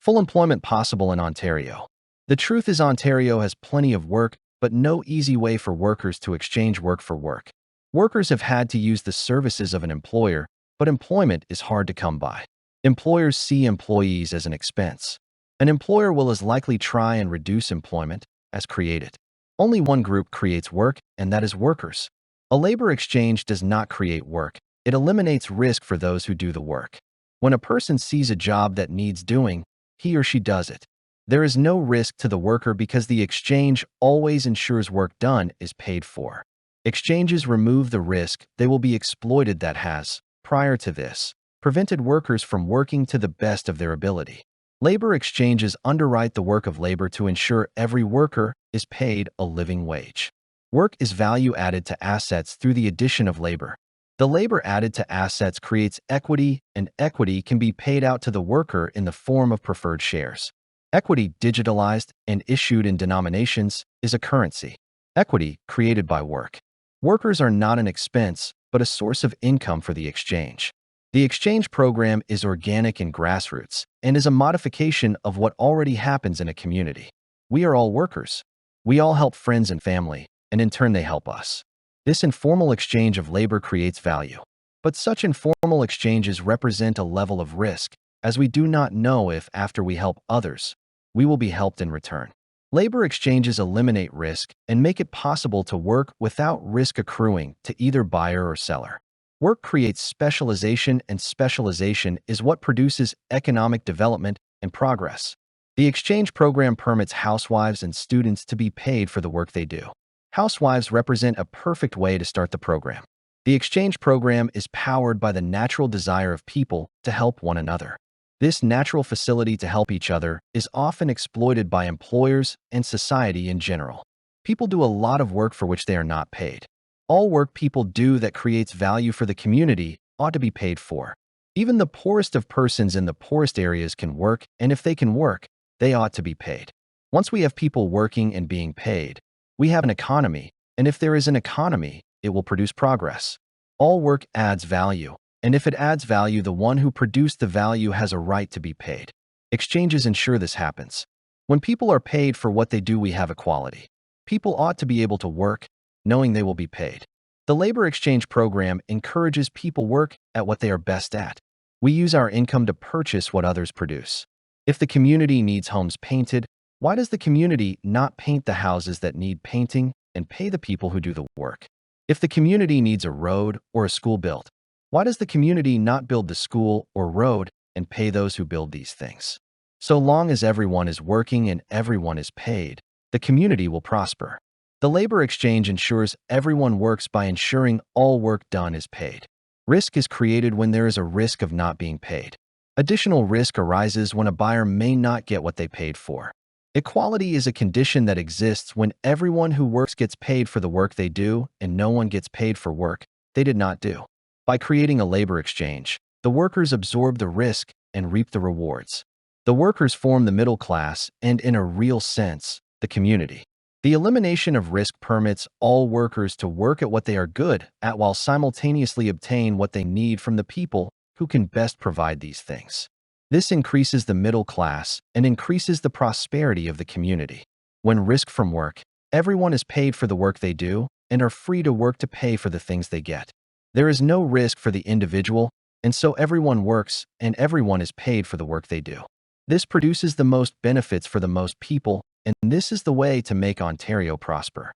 Full employment possible in Ontario. The truth is Ontario has plenty of work, but no easy way for workers to exchange work for work. Workers have had to use the services of an employer, but employment is hard to come by. Employers see employees as an expense. An employer will as likely try and reduce employment as create it. Only one group creates work, and that is workers. A labor exchange does not create work. It eliminates risk for those who do the work. When a person sees a job that needs doing, he or she does it. There is no risk to the worker because the exchange always ensures work done is paid for. Exchanges remove the risk they will be exploited that has, prior to this, prevented workers from working to the best of their ability. Labor exchanges underwrite the work of labor to ensure every worker is paid a living wage. Work is value added to assets through the addition of labor. The labor added to assets creates equity, and equity can be paid out to the worker in the form of preferred shares. Equity, digitalized and issued in denominations, is a currency. Equity created by work. Workers are not an expense, but a source of income for the exchange. The exchange program is organic and grassroots, and is a modification of what already happens in a community. We are all workers. We all help friends and family, and in turn they help us. This informal exchange of labor creates value. But such informal exchanges represent a level of risk, as we do not know if, after we help others, we will be helped in return. Labor exchanges eliminate risk and make it possible to work without risk accruing to either buyer or seller. Work creates specialization, and specialization is what produces economic development and progress. The exchange program permits housewives and students to be paid for the work they do. Housewives represent a perfect way to start the program. The exchange program is powered by the natural desire of people to help one another. This natural facility to help each other is often exploited by employers and society in general. People do a lot of work for which they are not paid. All work people do that creates value for the community ought to be paid for. Even the poorest of persons in the poorest areas can work, and if they can work, they ought to be paid. Once we have people working and being paid, we have an economy, and if there is an economy, it will produce progress. All work adds value, and if it adds value, the one who produced the value has a right to be paid. Exchanges ensure this happens. When people are paid for what they do, we have equality. People ought to be able to work, knowing they will be paid. The labor exchange program encourages people work at what they are best at. We use our income to purchase what others produce. If the community needs homes painted, why does the community not paint the houses that need painting and pay the people who do the work? If the community needs a road or a school built, why does the community not build the school or road and pay those who build these things? So long as everyone is working and everyone is paid, the community will prosper. The labor exchange ensures everyone works by ensuring all work done is paid. Risk is created when there is a risk of not being paid. Additional risk arises when a buyer may not get what they paid for. Equality is a condition that exists when everyone who works gets paid for the work they do and no one gets paid for work they did not do. By creating a labor exchange, the workers absorb the risk and reap the rewards. The workers form the middle class and, in a real sense, the community. The elimination of risk permits all workers to work at what they are good at while simultaneously obtain what they need from the people who can best provide these things. This increases the middle class and increases the prosperity of the community. When risk from work, everyone is paid for the work they do and are free to work to pay for the things they get. There is no risk for the individual, and so everyone works and everyone is paid for the work they do. This produces the most benefits for the most people, and this is the way to make Ontario prosper.